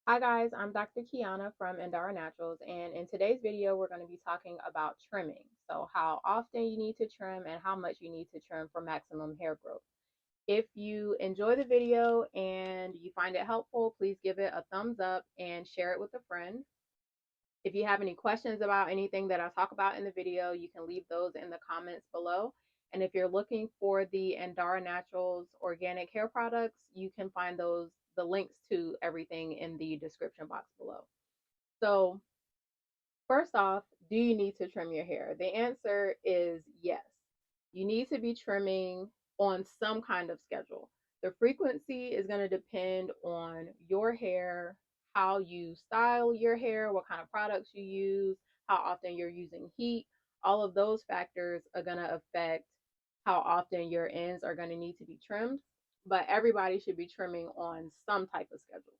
Hi guys, I'm Dr. Kiana from Endara Naturals, and in today's video, we're going to be talking about trimming. So, how often you need to trim and how much you need to trim for maximum hair growth. If you enjoy the video and you find it helpful, please give it a thumbs up and share it with a friend. If you have any questions about anything that I talk about in the video, you can leave those in the comments below. And if you're looking for the Endara Naturals organic hair products, you can find the links to everything in the description box below. So, first off, do you need to trim your hair? The answer is yes. You need to be trimming on some kind of schedule. The frequency is going to depend on your hair, how you style your hair, what kind of products you use, how often you're using heat. All of those factors are going to affect how often your ends are going to need to be trimmed. But everybody should be trimming on some type of schedule.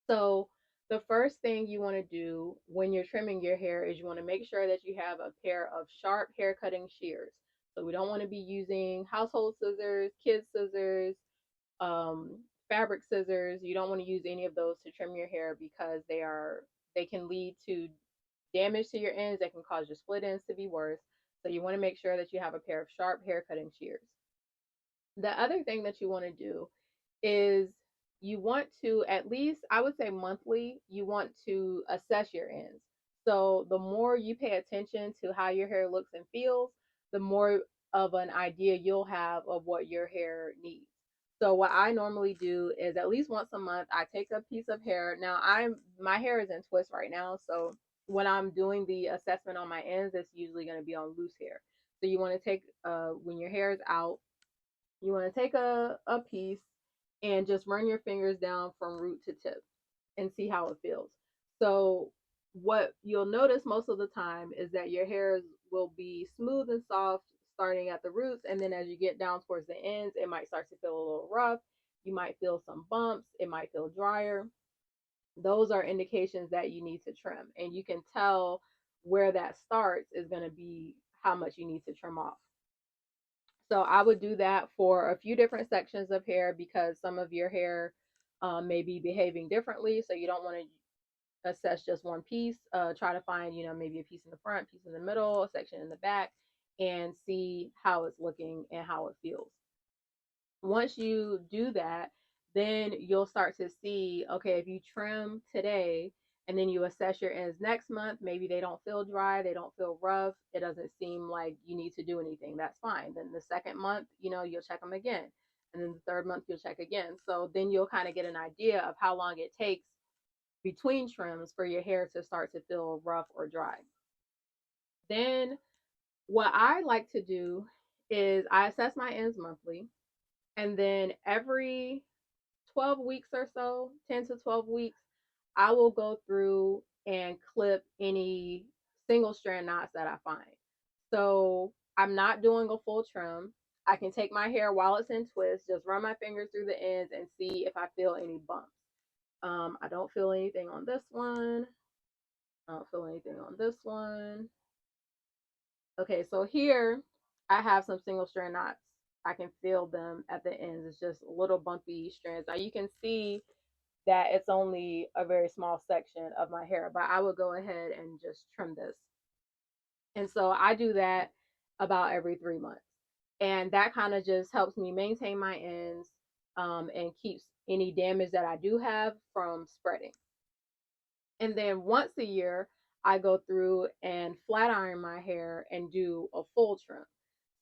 So the first thing you want to do when you're trimming your hair is you want to make sure that you have a pair of sharp hair cutting shears. So we don't want to be using household scissors, kid scissors, um, fabric scissors. You don't want to use any of those to trim your hair because they can lead to damage to your ends that can cause your split ends to be worse. So you want to make sure that you have a pair of sharp hair cutting shears. The other thing that you want to do is you want to, at least I would say monthly, you want to assess your ends. So the more you pay attention to how your hair looks and feels, the more of an idea you'll have of what your hair needs. So what I normally do is at least once a month I take a piece of hair. Now my hair is in twists right now, so when I'm doing the assessment on my ends, it's usually going to be on loose hair. So you want to take when your hair is out, you want to take a piece and just run your fingers down from root to tip and see how it feels. So, what you'll notice most of the time is that your hairs will be smooth and soft starting at the roots, and then as you get down towards the ends, it might start to feel a little rough. You might feel some bumps, it might feel drier. Those are indications that you need to trim, and you can tell where that starts is going to be how much you need to trim off. So I would do that for a few different sections of hair because some of your hair may be behaving differently. So you don't want to assess just one piece. Try to find, maybe a piece in the front, piece in the middle, a section in the back, and see how it's looking and how it feels. Once you do that, then you'll start to see, okay, if you trim today and then you assess your ends next month, maybe they don't feel dry, they don't feel rough, it doesn't seem like you need to do anything. That's fine. Then the second month, you'll check them again. And then the third month, you'll check again. So then you'll kind of get an idea of how long it takes between trims for your hair to start to feel rough or dry. Then what I like to do is I assess my ends monthly. And then every 12 weeks or so, 10 to 12 weeks, I will go through and clip any single strand knots that I find. So I'm not doing a full trim. I can take my hair while it's in twist, just run my fingers through the ends and see if I feel any bumps. I don't feel anything on this one. I don't feel anything on this one. Okay, so here I have some single strand knots. I can feel them at the ends. It's just little bumpy strands. Now you can see that it's only a very small section of my hair, but I would go ahead and just trim this. And so I do that about every 3 months. And that kind of just helps me maintain my ends and keeps any damage that I do have from spreading. And then once a year, I go through and flat iron my hair and do a full trim.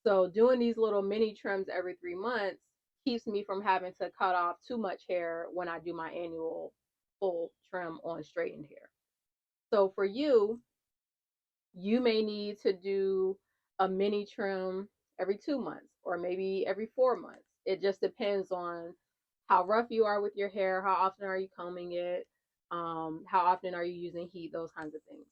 So doing these little mini trims every 3 months keeps me from having to cut off too much hair when I do my annual full trim on straightened hair. So for you, you may need to do a mini trim every 2 months or maybe every 4 months. It just depends on how rough you are with your hair, how often are you combing it, how often are you using heat, those kinds of things.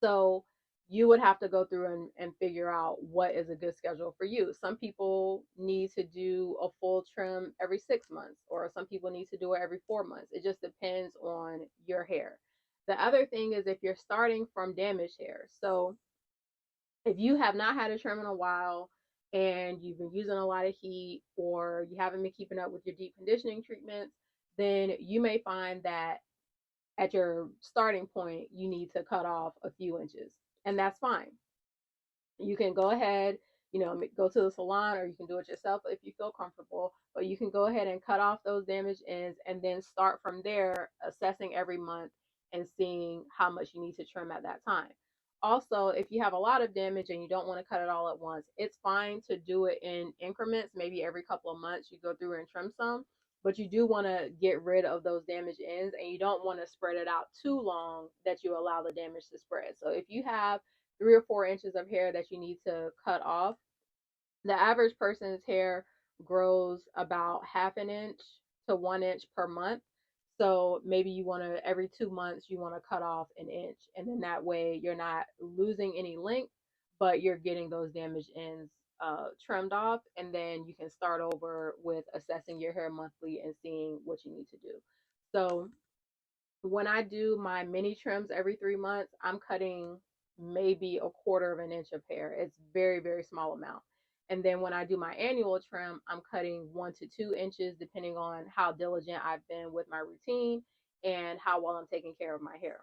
So you would have to go through and figure out what is a good schedule for you. Some people need to do a full trim every 6 months, or some people need to do it every 4 months. It just depends on your hair. The other thing is if you're starting from damaged hair. So if you have not had a trim in a while and you've been using a lot of heat or you haven't been keeping up with your deep conditioning treatments, then you may find that at your starting point, you need to cut off a few inches, and that's fine. You can go ahead, go to the salon, or you can do it yourself if you feel comfortable, but you can go ahead and cut off those damaged ends and then start from there, assessing every month and seeing how much you need to trim at that time. Also, if you have a lot of damage and you don't want to cut it all at once, it's fine to do it in increments. Maybe every couple of months you go through and trim some, but you do want to get rid of those damaged ends, and you don't want to spread it out too long that you allow the damage to spread. So if you have 3 or 4 inches of hair that you need to cut off, the average person's hair grows about half an inch to 1 inch per month. So maybe you want to, every 2 months, you want to cut off an inch. And then that way you're not losing any length, but you're getting those damaged ends trimmed off. And then you can start over with assessing your hair monthly and seeing what you need to do. So when I do my mini trims every 3 months, I'm cutting maybe a quarter of an inch of hair. It's very, very small amount. And then when I do my annual trim, I'm cutting 1 to 2 inches, depending on how diligent I've been with my routine and how well I'm taking care of my hair.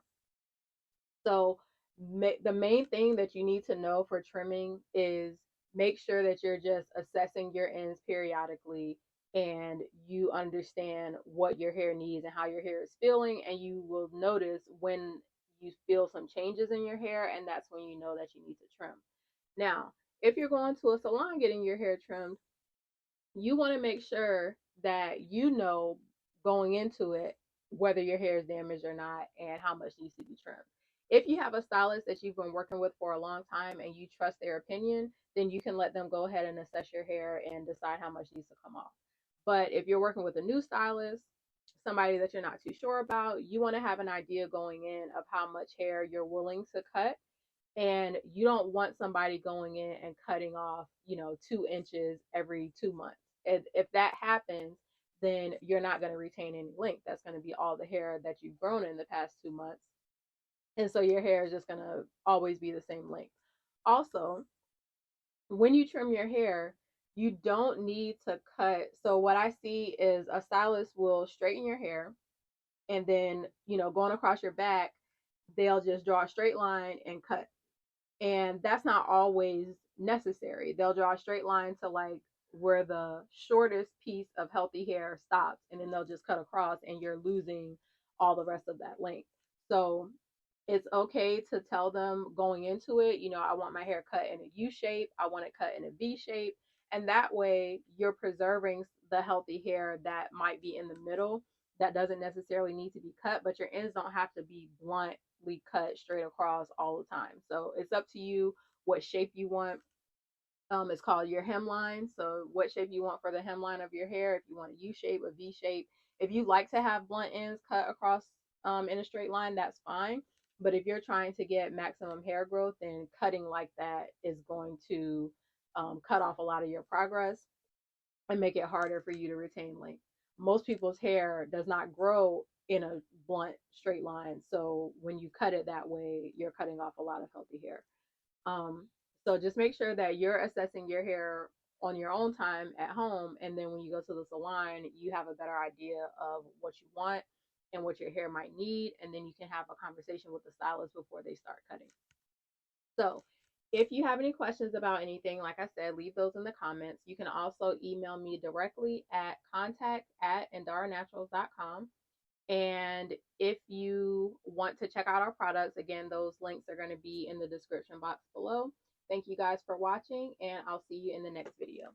So the main thing that you need to know for trimming is make sure that you're just assessing your ends periodically, and you understand what your hair needs and how your hair is feeling, and you will notice when you feel some changes in your hair, and that's when you know that you need to trim. Now, if you're going to a salon getting your hair trimmed, you want to make sure that you know going into it whether your hair is damaged or not and how much needs to be trimmed. If you have a stylist that you've been working with for a long time and you trust their opinion, then you can let them go ahead and assess your hair and decide how much needs to come off. But if you're working with a new stylist, somebody that you're not too sure about, you want to have an idea going in of how much hair you're willing to cut, and you don't want somebody going in and cutting off 2 inches every 2 months. If that happens, then you're not going to retain any length. That's going to be all the hair that you've grown in the past 2 months, and so your hair is just going to always be the same length. Also, when you trim your hair, you don't need to cut. So what I see is a stylist will straighten your hair, and then going across your back, they'll just draw a straight line and cut, and that's not always necessary. They'll draw a straight line to like where the shortest piece of healthy hair stops, and then they'll just cut across, and you're losing all the rest of that length. So it's okay to tell them going into it, I want my hair cut in a U shape, I want it cut in a V shape, and that way you're preserving the healthy hair that might be in the middle that doesn't necessarily need to be cut, but your ends don't have to be bluntly cut straight across all the time. So it's up to you what shape you want. It's called your hemline. So what shape you want for the hemline of your hair, if you want a U shape, a V shape. If you like to have blunt ends cut across in a straight line, that's fine. But if you're trying to get maximum hair growth, then cutting like that is going to cut off a lot of your progress and make it harder for you to retain length. Most people's hair does not grow in a blunt straight line. So when you cut it that way, you're cutting off a lot of healthy hair. Um, so just make sure that you're assessing your hair on your own time at home, and then when you go to the salon, you have a better idea of what you want and what your hair might need, and then you can have a conversation with the stylist before they start cutting. So if you have any questions about anything, like I said, leave those in the comments. You can also email me directly at contact@indaranaturals.com. And if you want to check out our products, again, those links are going to be in the description box below. Thank you guys for watching, and I'll see you in the next video.